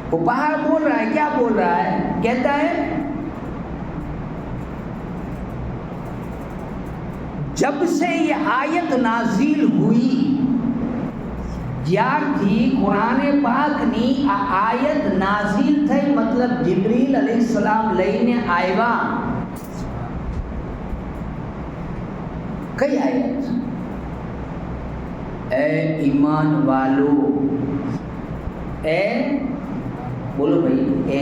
वो पहाड़ बोल रहा है, क्या बोल रहा है? कहता है जब से ये आयत नाजिल हुई, જ્યારથી કુરાને પાકની આ આયત નાઝિલ થઈ, મતલબ જિબ્રીલ અલૈહિસ્સલામ લઈને આવ્યા. કઈ આયત? ए ईमान वालो, ए बोलो भाई, ए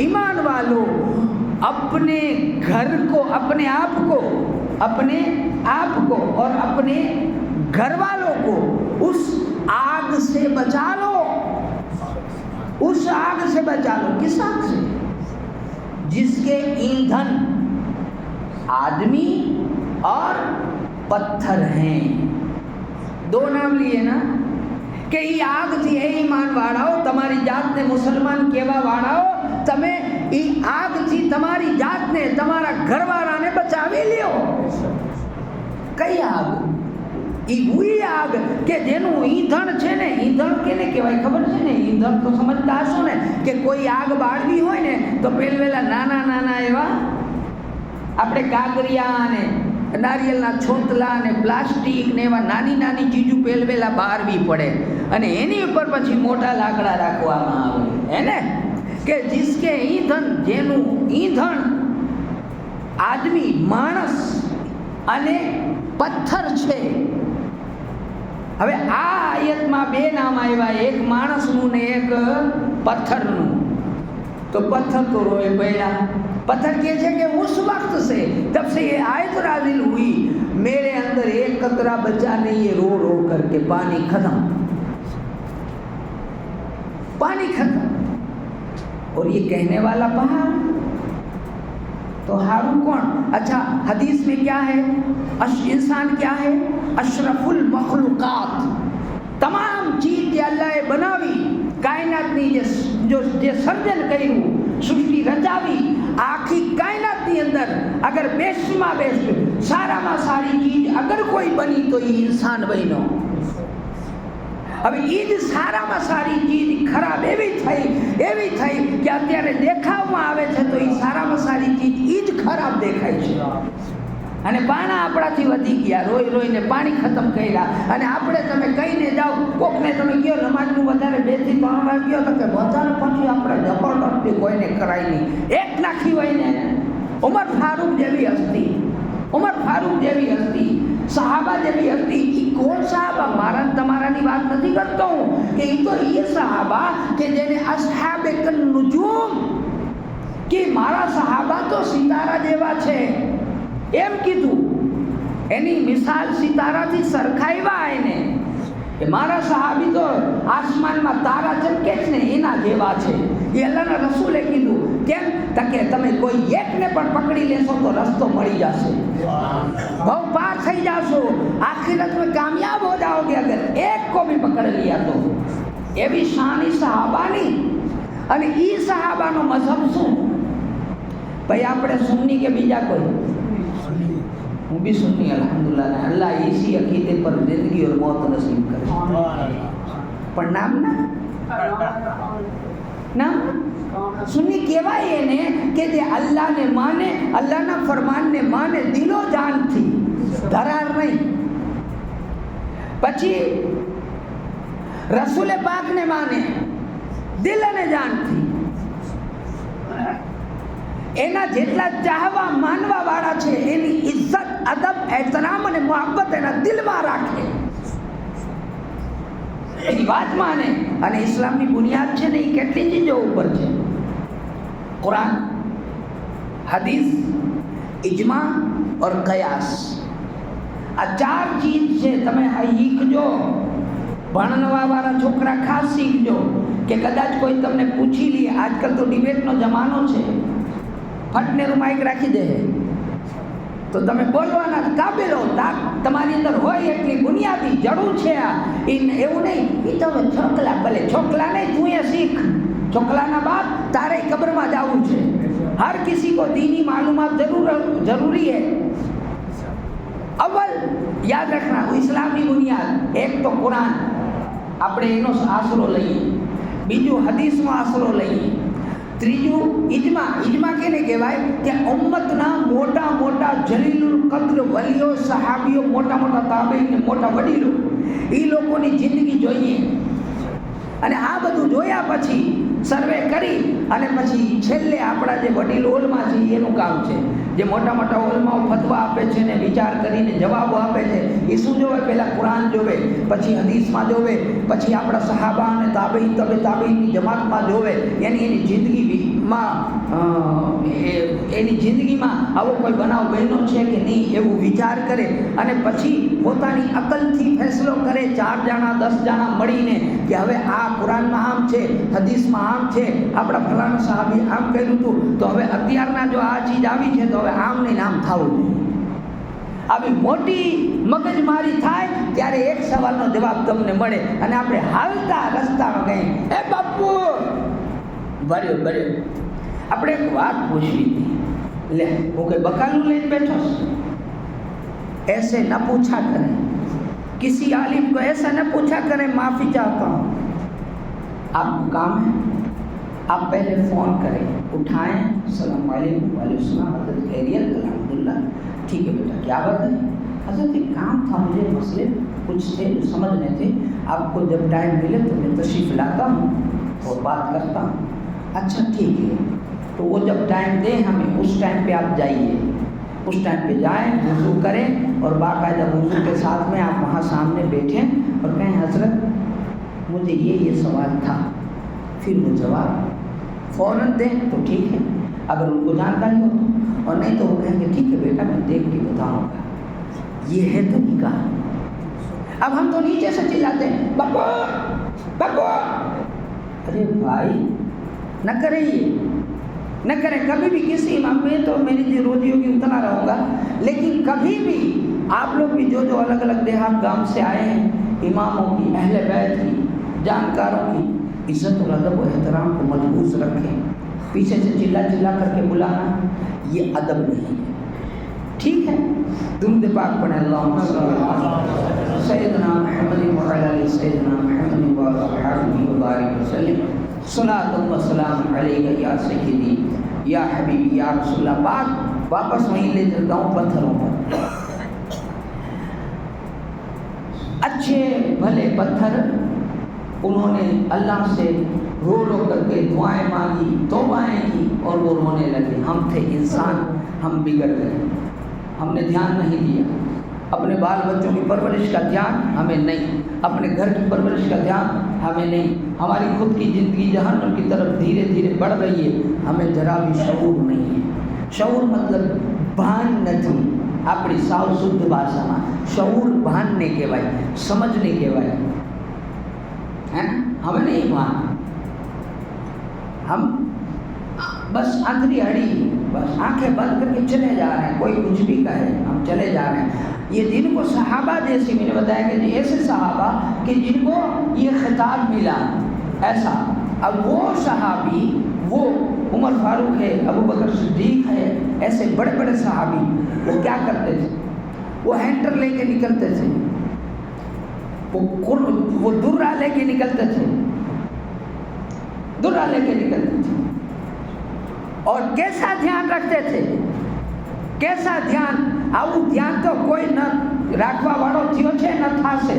ईमान वालो, अपने घर को, अपने आप को और अपने घर वालों को उस आग से बचा लो. उस आग से बचा लो. किस आग से? जिसके ईंधन आदमी और पत्थर हैं. दो नाम लिए ना કે એ આગથી એ ઈમાન વાળાઓ, તમારી જાતને મુસલમાન કહેવા વાળાઓ, તમે એ આગથી તમારી જાતને, તમારા ઘરવાળાને બચાવી લ્યો. કઈ આગ? એ હુઈ આગ કે જેનું ઈંધણ છે ને, ઈંધણ કેને કહેવાય ખબર છે ને? ઈંધણ તો સમજતા હશો ને કે કોઈ આગ બાળવી હોય ને તો પહેલા નાના નાના એવા આપણે કાગરિયા ને નારિયેળના છોતલા ને પ્લાસ્ટિક ને એવા નાની નાની ચીજો પહેલા બાળવી પડે અને એની ઉપર પછી મોટા લાકડા રાખવામાં આવે, હે ને? કે जिसके ईंधन, જેનું ઈંધણ આદમી, માણસ અને પથ્થર છે. હવે આ આયતમાં બે નામ આવ્યા, એક માણસનું ને એક પથ્થરનું. તો પથ્થર તો રોए पड़ा. पत्थर कहते हैं कि उस वक्त से, जब से ये आयत नाज़िल हुई, मेरे अंदर एक कतरा बचा नहीं है. रो रो करके पानी खत्म, पानी खत्म. और ये कहने वाला पहाड़ तो हारू कौन? अच्छा, हदीस में क्या है? इंसान क्या है? अशरफुल मखलूकात. तमाम चीज જે અલ્લાહે બનાવી, કાયનાતની જે સર્જન કર્યું, સૃષ્ટિ રચાવી, આખી કાયનાતની અંદર અગર બેસ્ટમાં બેસ્ટ, સારામાં સારી ચીજ અગર કોઈ બની તો એ ઇન્સાન બન્યો. હવે એ જ સારામાં સારી ચીજ ખરાબ એવી થઈ કે અત્યારે દેખાવમાં આવે છે તો એ સારામાં સારી ચીજ એ જ ખરાબ દેખાય છે. અને પાણા આપણાથી વધી ગયા, રોઈ રોઈને પાણી ખતમ કર્યા. અને આપણે તમે કહીને જાઓ, કોકને તમે કહો નમાજનું વધારે 2 થી 3 વાર કહો તો કે વધારે પછી આપણે જબરદસ્તી કોઈને કરાય નહીં. એક નાખી હોય ને, ઉમર ફારૂક જેવી હસ્તી, સહાબા જેવી હસ્તી. એ કોણ સહાબા? મારા તમારાની વાત નથી કરતો હું, કે એ તો એ સહાબા કે જેને અસ્હાબે કન નુજૂમ, કે મારા સહાબા તો સિતારા જેવા છે એમ કીધું. એની મિસાલ સિતારાથી સરખાવ્યા એને, કે મારા સહાબી તો આસમાનમાં તારા ચમકે છે ને એના જેવા છે. એ અલ્લાહના રસૂલે કીધું. કેમ? કે તમે કોઈ એકને પણ પકડી લેશો તો રસ્તો મળી જશે, ભવ પાર થઈ જાશો, આખિરત में कामयाब हो जाओगे अगर एक को भी पकड़ लिया तो. એવી શાન સહાબાની. અને એ સહાબાનો મઝહબ શું? ભાઈ આપણે સુન્ની કે બીજા કોઈ? હું भी सुन्नी अल्हम्दुलिल्लाह. अल्लाह इसी अकीदे पर जिंदगी और मौत नसीब करे. પણ નામ સુન્ની કહેવાય એને કે જે અલ્લાહને માને, અલ્લાહના ફરમાનને માને દિલો જાનથી, ધરાર નહીં. પછી રસૂલે પાકને માને દિલ અને જાનથી. એના જેટલા ચાહવા માનવા વાળા છે એની ઇજ્જત, અદબ, એહતરામ અને મોહબ્બત એના દિલમાં રાખે, એની વાત માને. અને ઇસ્લામની બુનિયાદ છે ને એ કેટલી ચીજો ઉપર છે? કુરાન, હદીસ, ઇજમા और કયાસ. આ 4 ચીજ છે. તમે શીખજો. ભણવા વાળા છોકરા ખાસ શીખજો કે કદાચ કોઈ તમને પૂછી લે. આજકાલ તો ડિબેટનો જમાનો છે. ફટને માઇક રાખી દે તો તમે બોલવાના કાબિલ હો. તમારી અંદર હોય એટલી બુનિયાદી જડું છે આ. એવું નહીં એ તમે છોકલા, ભલે છોકલા નહીં, તું એ શીખ. છોકલાના બાપ તારે કબ્રમાં જવું છે. हर किसी को दीनी मालूमात जरूरी है. अव्वल याद रखना, इस्लाम की बुनियाद एक तो कुरान, આપણે એનો આશરો લઈએ. બીજું હદીસનો આશરો લઈએ, ત્રીજું ઈજમા કેને કહેવાય કે ઉમ્મતના મોટા મોટા જલીલુલ કદ્ર વલીઓ, સહાબીઓ, મોટા મોટા તાબેઈન, મોટા વડીલો, એ લોકોની જિંદગી જોઈએ અને આ બધું જોયા પછી સર્વે કરી અને પછી છેલ્લે આપણા જે વડીલ ઓલમાં છે એનું કામ છે. જે મોટા મોટા ઓલમાઓ ફતવા આપે છે ને વિચાર કરીને જવાબો આપે છે, એ શું જોવે? પહેલાં કુરાન જોવે, પછી હદીસમાં જોવે, પછી આપણા સહાબા અને તાબેઈન તાબેઈનની જમાતમાં જોવે, એની જિંદગીમાં આવો કોઈ બનાવ બન્યો છે કે નહીં એવું વિચાર કરે અને પછી પોતાની અકલથી ફેસલો કરે, 4 જણા 10 જણા મળીને કે હવે આ કુરાનમાં આમ છે, હદીસમાં આમ છે, આપણા ફલાણા સાહાબી આમ કર્યું હતું, તો હવે અત્યારના જો આ ચીજ આવી છે તો હવે આમ નહીં આમ થવું જોઈએ. આવી મોટી મગજમારી થાય ત્યારે એક સવાલનો જવાબ તમને મળે અને આપણે હાલતા રસ્તામાં કહીએ, એ બાપુ બર્યો આપણે એક વાત પૂછવી હતી, લે હું કઈ બકાલું લઈને બેઠો છું? ऐसे न पूछा करें, किसी आलिम को ऐसा न पूछा करें, माफ़ी चाहता हूँ, आपको काम है, आप पहले फ़ोन करें, उठाएं, सलाम वालेकुम, वालेकुम सलाम, हज़रत खैरियत, अल्हम्दुलिल्लाह, ठीक है बेटा, क्या बात है? हज़रत एक काम था, मुझे मसले कुछ थे जो समझने थे, आपको जब टाइम मिले तो मैं तशरीफ़ लाता हूँ और बात करता हूँ. अच्छा ठीक है, तो वो जब टाइम दे हमें उस टाइम पे आप जाइए, उस टाइम पे जाएं, वज़ू करें और बाकायदा वज़ू के साथ में आप वहाँ सामने बैठें और कहें, हज़रत मुझे ये सवाल था, फिर वो जवाब फ़ौरन दें तो ठीक है, अगर उनको जानकारी हो तो, और नहीं तो वो कहेंगे ठीक है बेटा मैं देख के बताऊँगा. ये है तरीका. अब हम तो नीचे से चिल्लाते हैं, बको बको. अरे भाई न करें, ये न करें कभी भी. किसी इमाम में तो मेरी जो रोजी होगी उतना रहूँगा, लेकिन कभी भी आप लोग भी जो अलग अलग देहात गांव से आए हैं, इमामों की, अहले बैत की, जानकारों की इज्जत और अदब और एहतराम को मजबूत रखें. पीछे से चिल्ला करके बुलाना ये अदब नहीं है. ठीक है, दुरूद पाक पढ़ें, अल्लाहुम्मा सल्ली अला सय्यिदना मुहम्मद व अला आलि सय्यिदना मुहम्मद व अला आलिहि व बारिक वसल्लम. सलातुन व सलाम अलैका या सय्यिदी या हबीबी या रसूलल्लाह. बात वापस वहीं ले चलता हूँ पत्थरों पर. अच्छे भले पत्थर, उन्होंने अल्लाह से रो करके दुआएं मांगी, तौबाएं की और वो रोने लगे. हम थे इंसान, हम बिगड़ गए, हमने ध्यान नहीं दिया, अपने बाल बच्चों की परवरिश का ध्यान हमें नहीं, अपने घर की परवरिश का ध्यान हमें नहीं, हमारी खुद की ज़िंदगी जहन्नम की तरफ धीरे धीरे बढ़ रही है, हमें जरा भी शऊर नहीं है. शऊर मतलब भान नहीं. अपनी साव शुद्ध भाषा में शऊर भानने कहेवाय, समझने कहेवाय, है ना. हमें नहीं भान, हम बस आंतरी हड़ी, बस आंखें बंद करके चले जा रहे हैं, कोई कुछ भी कहे हम चले जा रहे हैं. ये जिनको सहाबा जैसे मैंने बताया कि ऐसे सहाबा कि जिनको ये खिताब मिला ऐसा. अब वो सहाबी, वो उमर फारूक है, अबू बकर सिद्दीक है, ऐसे बड़े बड़े सहाबी, वो क्या करते थे? वो हैंटर लेके निकलते थे, वो दुर्रा लेके निकलते थे, दुर्रा लेके निकलते थे. और कैसा ध्यान रखते थे, कैसा ध्यान. આવું ધ્યાન તો કોઈ ન રાખવા વાળો થયો છે ન થાશે,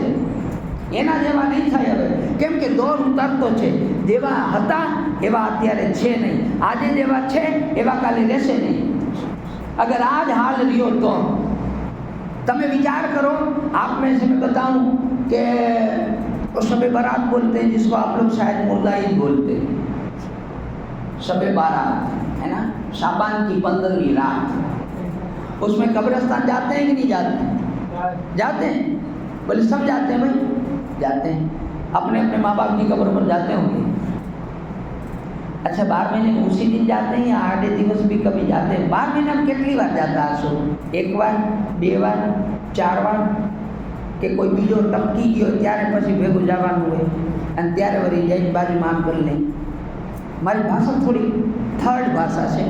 એના જેવા નહીં થાય હવે. કેમ કે દોર ઉતરતો છે, જેવા હતા એવા અત્યારે છે નહીં, આજે જેવા છે એવા કાલે રહેશે નહીં. अगर आज हाल रियो तो તમે વિચાર કરો. आप में से मैं बताऊं कि शब बारात बोलते हैं, जिसको आप लोग शायद मुर्दा ईद बोलते हैं. शब बारात है ना, शाबान की 15वीं रात. उसमें कब्रिस्तान जाते हैं कि नहीं जाते? जाते हैं. बोले सब जाते हैं भाई, जाते हैं. अपने अपने माँ बाप की कब्र पर जाते होंगे. अच्छा 12 महीने में उसी दिन जाते हैं या 8 दिवस भी कभी जाते हैं? 12 महीने में कितनी बार जाता है? 1 बार, 2 बार, 4 बार કે કોઈ બીજો ટપકી ગયો ત્યારે પછી ભેગું જવાનું હોય અને ત્યારે વળી જઈને બાજુ માફ કરી લે. મારી ભાષા થોડી થર્ડ ભાષા છે,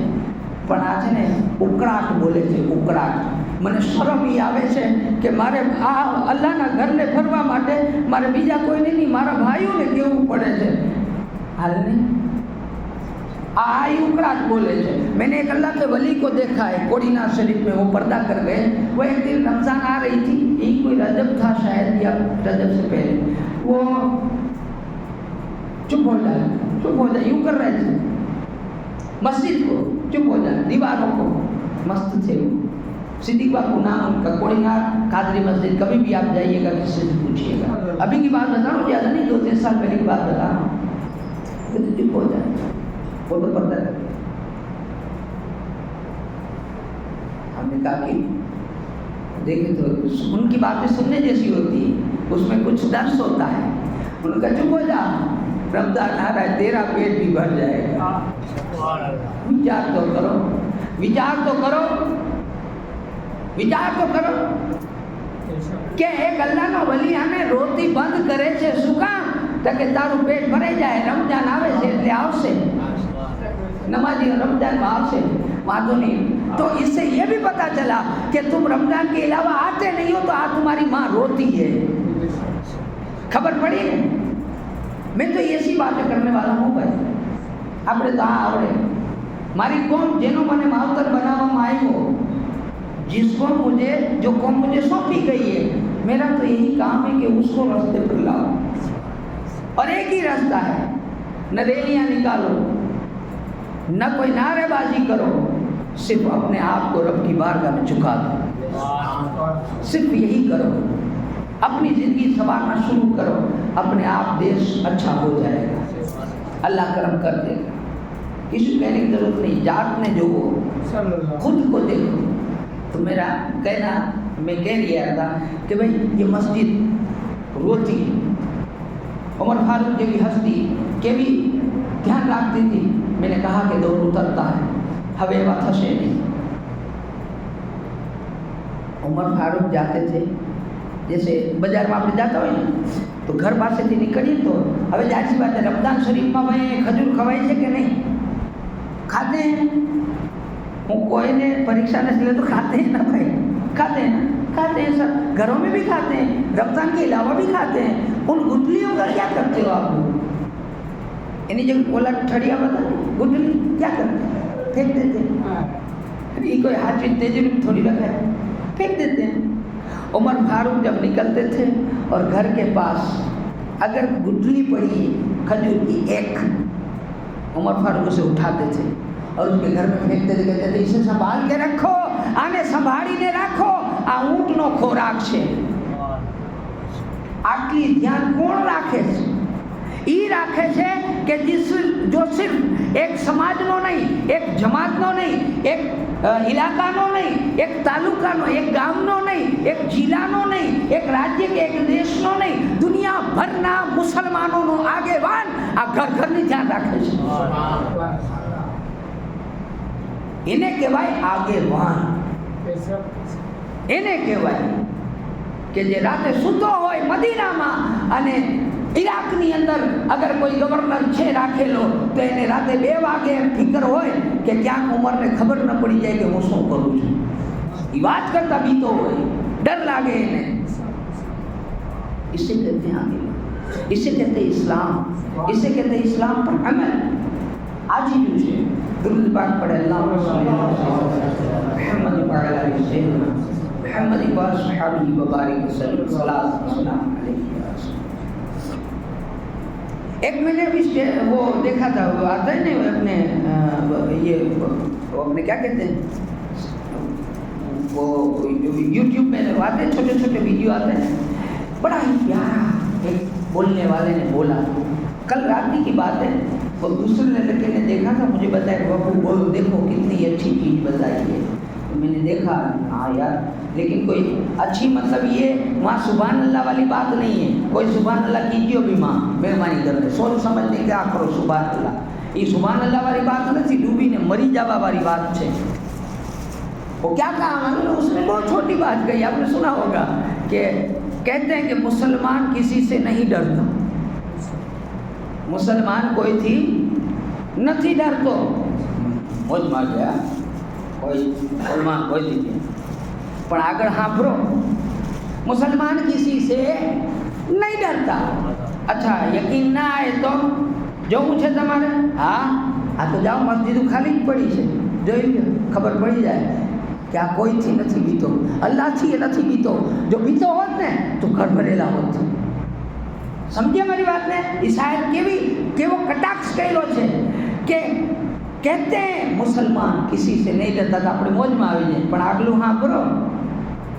પણ આ છે ને ઉકળાટ બોલે છે, ઉકળાટ. મને શરમ એ આવે છે કે મારે આ અલ્લાહના ઘરને ફરવા માટે મારે બીજા કોઈને નહીં, મારા ભાઈઓને કહેવું પડે છે. हाल नहीं उकड़ाट बोले थे। मैंने एक अल्लाह के वली को देखा है कोडीना शरीफ में, वो पर्दा कर गए। वो एक दिन रमज़ान आ रही थी, यही कोई रजब था शायद या रजब से पहले, वो चुप हो जाए यूँ कर रहे थे। मस्जिद को चुप हो जाए, दीवारों को मस्त थे वो। सिद्दीक बापू नाम उनका, कोडीना कादरी मस्जिद, कभी भी आप जाइएगा किसी से पूछिएगा। अभी की बात बता रहा हूँ, ज़्यादा नहीं, 2-3 साल पहले की बात बता रहा हूँ। चुप हो जाए, वो तो पर्दा कर। हमने कहा कि देखे तो उनकी बातें सुनने जैसी होती है, उसमें कुछ दर्श होता है। उनका चुप हो जा, रमजान आ रहा है, तेरा पेट भी भर जाएगा। विचार तो करो, विचार तो करो, विचार तो करो કે એક અલ્લાહનો વલી અમે રોતી બંધ કરે છે શું કામ? તો કે તારું પેટ ભરાઈ જાય, રમજાન આવે છે એટલે આવશે, नमाजी रमजान में आपसे वादो नहीं। तो इससे ये भी पता चला कि तुम रमजान के अलावा आते नहीं हो तो आज तुम्हारी माँ रोती है। खबर पड़ी? मैं तो ऐसी बातें करने वाला हूँ भाई। આપણે તો આ આવડે મારી કોમ જેનો મને માવતર બનાવવામાં આવ્યો, जिसको मुझे जो कौम मुझे सौंपी गई है, मेरा तो यही काम है कि उसको रास्ते पर लाओ। और एक ही रास्ता है, न रैलियाँ निकालो, न कोई नारेबाजी करो, सिर्फ अपने आप को रब की बारगाह में झुका दो। सिर्फ यही करो, अपनी ज़िंदगी संवारना शुरू करो, अपने आप देश अच्छा हो जाएगा, अल्लाह करम कर देगा। किसी कहने की जरूरत नहीं, जात ने जो खुद को देखो। तो मेरा कहना, मैं कह रहा था कि भाई ये मस्जिद रोती, उमर फारूक जैसी हस्ती के भी ध्यान रखती थी। मैंने कहा कि दौर उतरता है, हवे एवा थशे नहीं। उमर फारूक जाते थे, जैसे बाजार में आप जाता हो तो घर पास से निकलिए तो हमें जाहिर बात है रमजान शरीफ में भाई खजूर खवाई है कि नहीं? खाते हैं। वो कोई ने परीक्षा नहीं ले तो खाते हैं ना भाई, खाते हैं ना, खाते हैं सब, घरों में भी खाते हैं, रमजान के अलावा भी खाते हैं। उन गुठलियों का क्या करते हो आप लोग? यानी जब बोला ठड़िया बता, गुठली क्या करते हैं? फेंक देते हैं। ये कोई हाथ में तेजी में थोड़ी रखा है, फेंक देते हैं। उमर फारूक जब निकलते थे और घर के पास अगर गुठली पड़ी खजूर की एक, उमर फारूक उसे उठाते थे और उसके घर में फेंकते थे, कहते थे इसे संभाल के रखो, आने संभाळीने રાખો, આ ઊંટનો ખોરાક છે। આટલી ધ્યાન કોણ રાખે છે? એ રાખે છે કે જો સિર્ફ એક સમાજનો નહીં, એક જમાતનો નહીં, એક ઇલાકાનો નહીં, એક તાલુકાનો, એક ગામનો નહીં, એક જિલ્લાનો નહીં, એક રાજ્ય કે એક દેશનો નહીં, દુનિયાભરના મુસલમાનોનો આગેવાન આ ઘરની ધ્યાન રાખે છે। એને કહેવાય આગેવાન। એને કહેવાય કે જે રાતે સૂતો હોય મદીનામાં અને ઇરાકની અંદર અગર કોઈ ગવર્નર છે રાખેલો તો એને રાતે 2 વાગે ફિકર હોય કે ક્યાંક ઉમરને ખબર ન પડી જાય કે હું શું કરું છું। એ વાત કરતા બીતો હોય, ડર લાગે એને। इसे कहते हैं आगे, इसे कहते हैं इस्लाम, इसे कहते हैं इस्लाम पर अमल। आज ही पूछे दुरूद पाक पढ़े अल्लाहुम्मा सल्ली अला मुहम्मद व अला सय्यिदना मुहम्मद व असहाबिही व बारिक वसल्लम सल्लल्लाहु अलैहि वसल्लम। एक मैंने भी वो देखा था, वो आता है ना अपने ये वो अपने क्या कहते हैं, वो यूट्यूब में आते हैं, छोटे छोटे वीडियो आते हैं, बड़ा ही प्यारा एक बोलने वाले ने बोला। कल रात की बात है, वो दूसरे लड़के ने देखा था, मुझे बताया बाबू वो देखो कितनी अच्छी चीज़ बताई है। तो मैंने देखा, हाँ यार, लेकिन कोई अच्छी मतलब ये वहाँ सुभान अल्लाह वाली बात नहीं है। कोई सुभान अल्लाह कीजिए भी माँ मेहरबानी करके सोच समझने क्या करो सुभान अल्लाह, ये सुभान अल्लाह वाली बात नहीं, डूबी ने मरी जावा वाली बात है। वो क्या कहा मैंने, उसने बहुत छोटी बात कही, आपने सुना होगा कि कहते हैं कि मुसलमान किसी से नहीं डरता, मुसलमान कोई थी नहीं डरतो। मोज मार गया कोई मुसलमान कोई थी, पर आगे हाफरो मुसलमान किसी से नहीं डरता। अच्छा यकीन ना आए तो જોવું છે તમારે? હા, આ તો જાઓ, મસ્જિદ ખાલી જ પડી છે, જોઈ લો, ખબર પડી જાય કે આ કોઈથી નથી બીતો, અલ્લાહથી એ નથી બીતો. જો બીતો હોત ને તો ઘર ભરેલા હોત. સમજે મારી વાતને? એ શાયદ કેવો કટાક્ષ કરેલો છે કે કહેતે हैं मुसलमान किसी से नहीं डरता. तो આપણે મોજમાં આવી જાય, પણ આગલું હા બરો,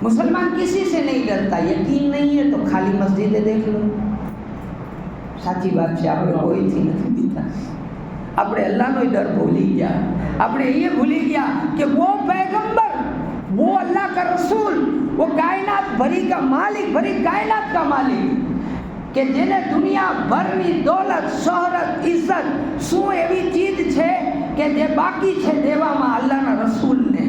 मुसलमान किसी से नहीं डरता. यकीन नहीं है तो खाली मस्जिदे देख लो. સાચી વાત છે, આપણે કોઈથી નથી બીતા. આપણે અલ્લાહનો ડર ભૂલી ગયા. આપણે ये भूली ગયા कि वो पैगंबर, वो अल्लाह का रसूल, वो कायनात भरी का मालिक, भरी कायनात का मालिक, કે જેને દુનિયા ભરની દોલત, શોહરત, ઇજ્જત, શું એવી ચીજ છે કે જે બાકી છે દેવામાં અલ્લાહના રસૂલને.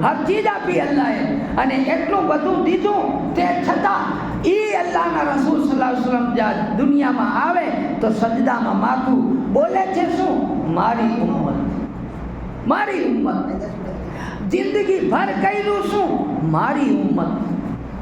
હર ચીજ આપી અલ્લાહે, અને એટલું બધું દીધું તે છતાં એ અલ્લાહના રસૂલ સલ્લલ્લાહુ અલૈહિ વસલ્લમ જ્યાં દુનિયામાં આવે તો સજદામાં માથું બોલે છે શું? મારી ઉમ્મત, મારી ઉમ્મત. જિંદગી ભર કર્યું શું? મારી ઉમ્મત.